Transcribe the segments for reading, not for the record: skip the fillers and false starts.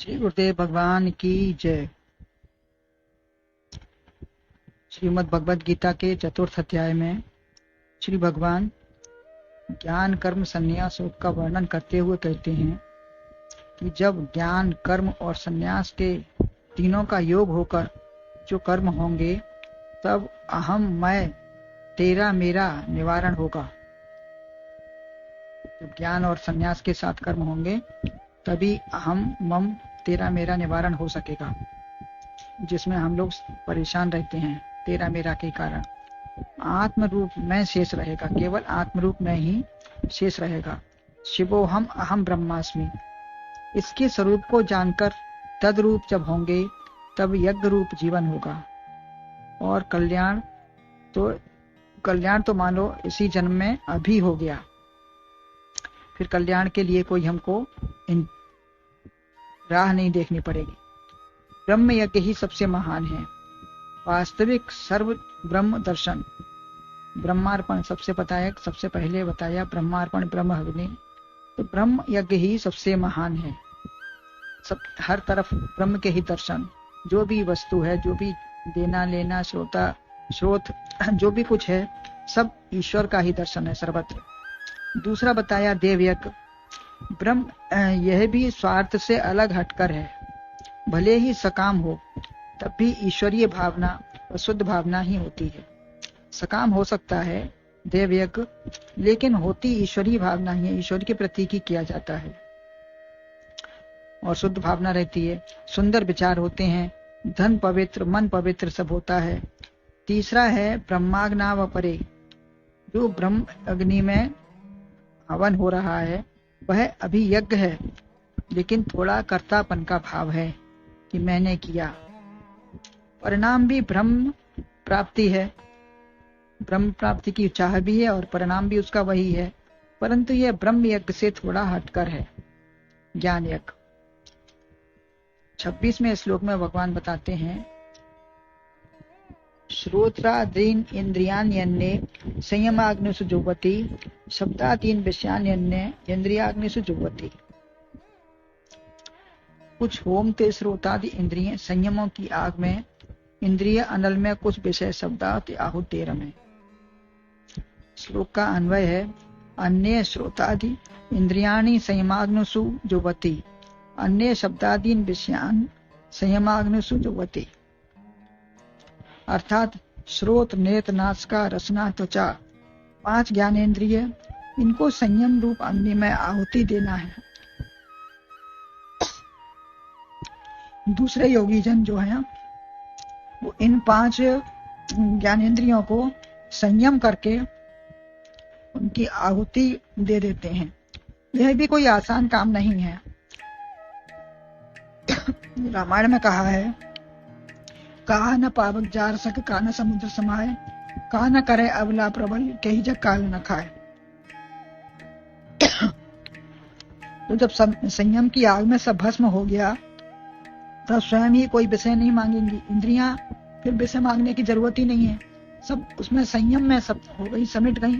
श्री गुरुदेव भगवान की जय। श्रीमद् भगवद गीता के चतुर्थ अध्याय में श्री भगवान ज्ञान कर्म संन्यास योग का वर्णन करते हुए कहते हैं कि जब ज्ञान कर्म और संन्यास के तीनों का योग होकर जो कर्म होंगे तब अहम मैं तेरा मेरा निवारण होगा। जब ज्ञान और संन्यास के साथ कर्म होंगे तभी अहम मम तेरा मेरा निवारण हो सकेगा, जिसमें हम लोग परेशान रहते हैं तेरा मेरा के कारण। आत्म रूप में शेष रहेगा, केवल आत्म रूप में ही शेष रहेगा। शिवोहम अहम ब्रह्मास्मि। इसके स्वरूप को जानकर तद रूप जब होंगे तब यज्ञ रूप जीवन होगा। और कल्याण तो मान लो इसी जन्म में अभी हो गया, फिर कल्याण के लिए कोई हमको राह नहीं देखनी पड़ेगी। ब्रह्म यज्ञ ही सबसे महान है। वास्तविक सर्व ब्रह्म दर्शन ब्रह्मार्पण सबसे पहले बताया ब्रह्मार्पण ब्रह्म अग्नि। तो ब्रह्म यज्ञ ही सबसे महान है। सब हर तरफ ब्रह्म के ही दर्शन, जो भी वस्तु है, जो भी देना लेना स्रोत जो भी कुछ है सब ईश्वर का ही दर्शन है सर्वत्र। दूसरा बताया देव यज्ञ। ब्रह्म यह भी स्वार्थ से अलग हटकर है। भले ही सकाम हो तब भी ईश्वरीय भावना और शुद्ध भावना ही होती है। सकाम हो सकता है देव यज्ञ, लेकिन होती ईश्वरीय भावना ही है, ईश्वर के प्रति ही किया जाता है और शुद्ध भावना रहती है। सुंदर विचार होते हैं, धन पवित्र, मन पवित्र सब होता है। तीसरा है ब्रह्माग्ना व परे। जो ब्रह्म अग्नि में हवन हो रहा है वह अभी यज्ञ है, लेकिन थोड़ा कर्तापन का भाव है कि मैंने किया। परिणाम भी ब्रह्म प्राप्ति है, ब्रह्म प्राप्ति की चाह भी है और परिणाम भी उसका वही है, परंतु यह ब्रह्म यज्ञ से थोड़ा हटकर है, ज्ञान यज्ञ। 26वें श्लोक में भगवान बताते हैं श्रोत्रादीन इंद्रियाण्यन्ये संयमाग्निषु जुह्वति शब्दादीन विषयान्यन्ये इंद्रियाग्निषु जुह्वति। कुछ होमते श्रोतादि इंद्रिय संयमों की आग में, इंद्रिय अनल में, कुछ विषय शब्दादि आहुतेर में। श्लोक का अन्वय है अन्य श्रोतादि इंद्रियाणि संयमाग्निषु जुह्वति, अन्य शब्दादीन विषयान संयमाग्निषु जुह्वति। अर्थात श्रोत, नेत्र, नासिका, रसना, त्वचा, 5 ज्ञानेंद्रिय, इनको संयम रूप अग्नि में आहुति देना है। दूसरे योगी जन जो है वो इन 5 ज्ञानेंद्रियों को संयम करके उनकी आहुति दे देते हैं। यह भी कोई आसान काम नहीं है। रामायण में कहा है कहा न पावक जार सक, का न समुद्र समाये, का न करे अबला प्रबल, कही जग काल न खाए। तो जब संयम की आग में सब भस्म हो गया तब स्वयं ही कोई विषय नहीं मांगेंगी। इंद्रियां फिर विषय मांगने की जरूरत ही नहीं है, सब उसमें संयम में सब हो गई, समिट गई।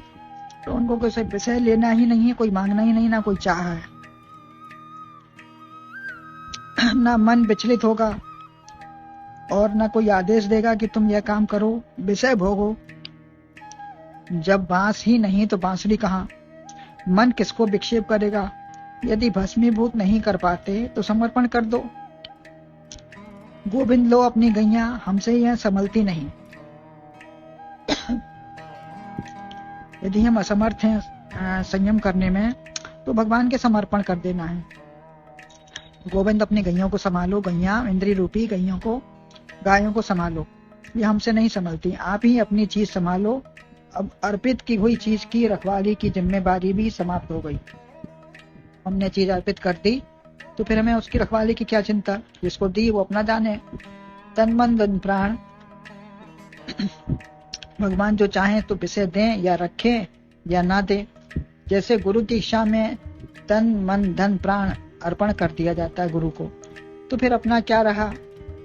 तो उनको कोई विषय लेना ही नहीं है, कोई मांगना ही नहीं, ना कोई चाह है, ना मन विचलित होगा और ना कोई आदेश देगा कि तुम यह काम करो, विषय भोगो। जब बांस ही नहीं तो बांसुरी कहाँ? मन किसको विक्षेप करेगा? यदि भस्मीभूत नहीं कर पाते तो समर्पण कर दो। गोविंद लो अपनी गैया, हमसे यह संभलती नहीं। यदि हम असमर्थ हैं संयम करने में तो भगवान के समर्पण कर देना है। गोविंद अपनी गैयों को संभालो, गैया इंद्रिय रूपी गैयों को, गायों को संभालो, ये हमसे नहीं संभलती, आप ही अपनी चीज संभालो। अब अर्पित की हुई चीज की रखवाली की जिम्मेदारी भी समाप्त हो गई। हमने चीज अर्पित कर दी तो फिर हमें उसकी रखवाली की क्या चिंता? जिसको दी वो अपना जाने। तन मन धन प्राण, भगवान जो चाहे तो विषय दें या रखें या ना दे। जैसे गुरु दीक्षा में तन मन धन प्राण अर्पण कर दिया जाता है गुरु को, तो फिर अपना क्या रहा?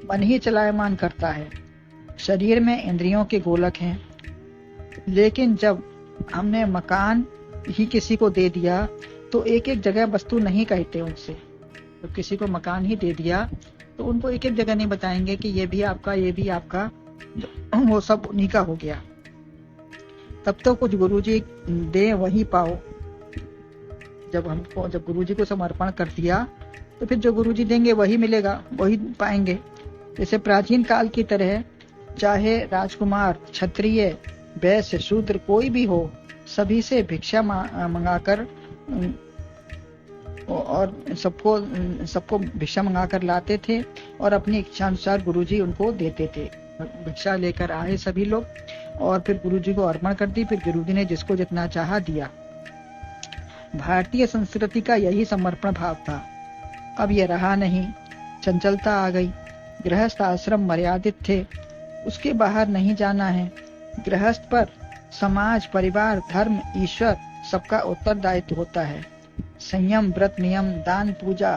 मन ही चलायमान करता है। शरीर में इंद्रियों के गोलक हैं, लेकिन जब हमने मकान ही किसी को दे दिया तो एक एक जगह वस्तु नहीं कहते उनसे, तो किसी को मकान ही दे दिया तो उनको एक एक जगह नहीं बताएंगे कि ये भी आपका, ये भी आपका, वो सब उन्हीं का हो गया। तब तो कुछ गुरुजी दे वही पाओ। जब गुरुजी को समर्पण कर दिया तो फिर जो गुरुजी देंगे वही मिलेगा, वही पाएंगे। जैसे प्राचीन काल की तरह चाहे राजकुमार, क्षत्रिय, वैश्य, शूद्र कोई भी हो, सभी से भिक्षा मंगाकर और सबको भिक्षा मंगाकर लाते थे और अपनी इच्छा अनुसार गुरुजी उनको देते थे। भिक्षा लेकर आए सभी लोग और फिर गुरुजी को अर्पण कर दी, फिर गुरुजी ने जिसको जितना चाहा दिया। भारतीय संस्कृति का यही समर्पण भाव था। अब यह रहा नहीं, चंचलता आ गई। गृहस्थ आश्रम मर्यादित थे, उसके बाहर नहीं जाना है। गृहस्थ पर समाज, परिवार, धर्म, ईश्वर सबका उत्तरदायित्व होता है। संयम, व्रत, नियम, दान, पूजा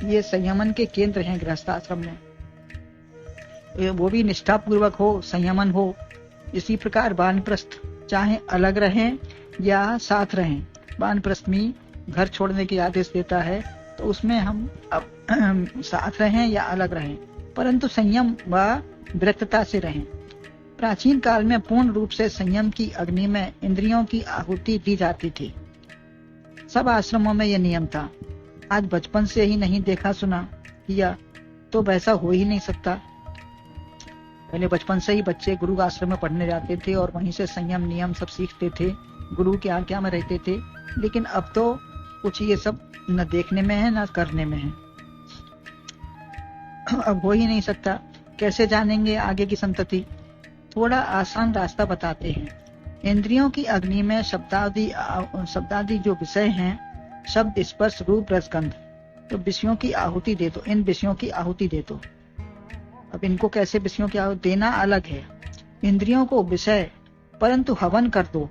ये संयमन के केंद्र हैं गृहस्थाश्रम में। वो भी निष्ठा पूर्वक हो, संयमन हो। इसी प्रकार वानप्रस्थ चाहे अलग रहें या साथ रहें। वानप्रस्थ में घर छोड़ने की आदेश देता है तो उसमें हम अब साथ रहें या अलग रहें, परंतु संयम व व्रतता से रहें। प्राचीन काल में पूर्ण रूप से संयम की अग्नि में इंद्रियों की आहुति दी जाती थी। सब आश्रमों में यह नियम था। आज बचपन से ही नहीं देखा सुना किया तो वैसा हो ही नहीं सकता। पहले बचपन से ही बच्चे गुरु आश्रम में पढ़ने जाते थे और वहीं से संयम नियम सब सीखते थे, गुरु के आज्ञा में रहते थे। लेकिन अब तो कुछ ये सब न देखने में है न करने में है। अब हो ही नहीं सकता। कैसे जानेंगे आगे की संतति? थोड़ा आसान रास्ता बताते हैं। इंद्रियों की अग्नि में शब्दादि जो विषय हैं, शब्द, स्पर्श, रूप, रसगंध, तो विषयों की आहुति दे दो। इन विषयों की आहुति दे दो। अब इनको कैसे विषयों की आहुति देना अलग है। इंद्रियों को विषय, परंतु हवन कर दो।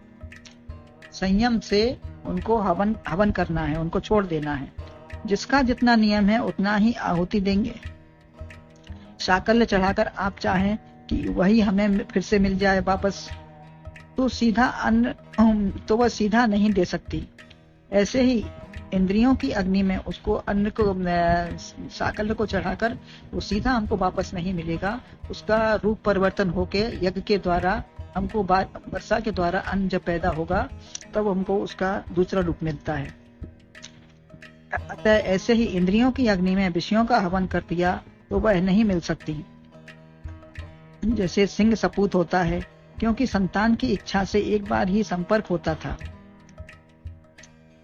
संयम से उनको हवन करना है, उनको छोड़ देना है। जिसका जितना नियम है उतना ही आहुति देंगे। साकल्य चढ़ाकर आप चाहें कि वही हमें फिर से मिल जाए वापस, तो सीधा अन्न तो वह सीधा नहीं दे सकती। ऐसे ही इंद्रियों की अग्नि में उसको अन्न को, साकल्य को चढ़ाकर वो सीधा हमको वापस नहीं मिलेगा। उसका रूप परिवर्तन होके यज्ञ के द्वारा हमको वर्षा के द्वारा अन्न जब पैदा होगा तब हमको उसका दूसरा रूप मिलता है। अतः ऐसे ही इंद्रियों की अग्नि में विषयों का हवन कर दिया तो वह नहीं मिल सकती। जैसे सिंह सपूत होता है, क्योंकि संतान की इच्छा से एक बार ही संपर्क होता था।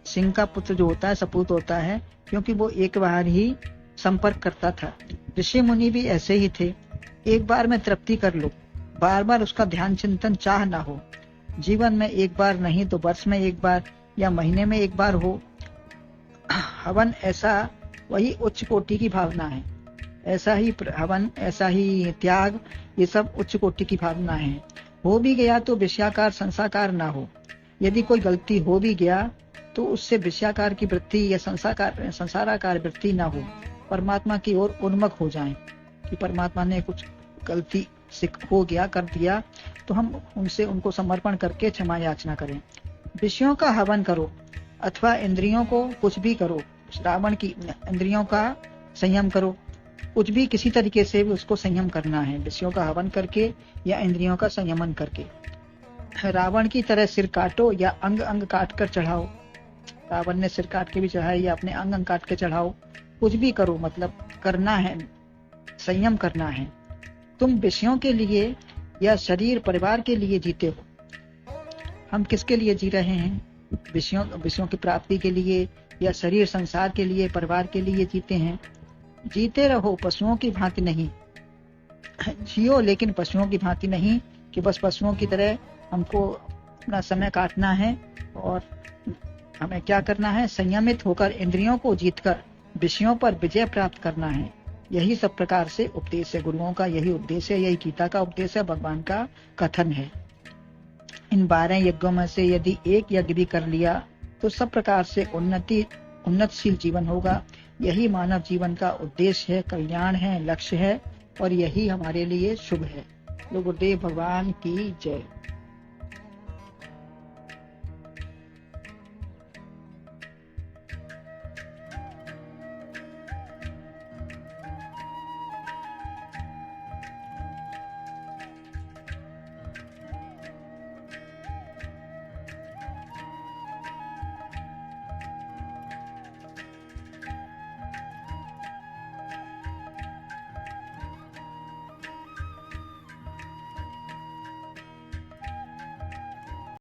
सिंह का पुत्र जो होता है सपूत होता है क्योंकि वो एक बार ही संपर्क करता था। ऋषि मुनि भी ऐसे ही थे। एक बार में तृप्ति कर लो, बार बार उसका ध्यान चिंतन चाह ना हो। जीवन में एक बार नहीं तो वर्ष में एक बार या महीने में एक बार हो। हवन ऐसा वही उच्च कोटि की भावना है। ऐसा ही हवन, ऐसा ही त्याग, ये सब उच्च कोटि की भावना है। हो भी गया तो विषयाकार संसाकार ना हो। यदि कोई गलती हो भी गया तो उससे विषयाकार की वृत्ति या संसाराकार वृत्ति ना हो। परमात्मा की ओर उन्मुख हो जाएं कि परमात्मा ने कुछ गलती हो गया, कर दिया, तो हम उनको समर्पण करके क्षमा याचना करें। विषयों का हवन करो अथवा इंद्रियों को कुछ भी करो। श्रावण की इंद्रियों का संयम करो, कुछ भी किसी तरीके से भी उसको संयम करना है, विषयों का हवन करके या इंद्रियों का संयमन करके। रावण की तरह सिर काटो या अंग अंग काट कर चढ़ाओ। रावण ने सिर काट के भी चढ़ाया या अपने अंग अंग काट के चढ़ाओ। कुछ भी करो, मतलब करना है, संयम करना है। तुम विषयों के लिए या शरीर परिवार के लिए जीते हो। हम किसके लिए जी रहे हैं? विषयों की प्राप्ति के लिए या शरीर संसार के लिए, परिवार के लिए जीते हैं। जीते रहो, पशुओं की भांति नहीं। जियो लेकिन पशुओं की भांति नहीं कि बस पशुओं की तरह हमको अपना समय काटना है। और हमें क्या करना है? संयमित होकर इंद्रियों को जीतकर विषयों पर विजय प्राप्त करना है। यही सब प्रकार से उपदेश है। गुरुओं का यही उद्देश्य है, यही गीता का उपदेश है, भगवान का कथन है। इन 12 यज्ञों में से यदि एक यज्ञ भी कर लिया तो सब प्रकार से उन्नतशील जीवन होगा। यही मानव जीवन का उद्देश्य है, कल्याण है, लक्ष्य है और यही हमारे लिए शुभ है। गुरुदेव भगवान की जय।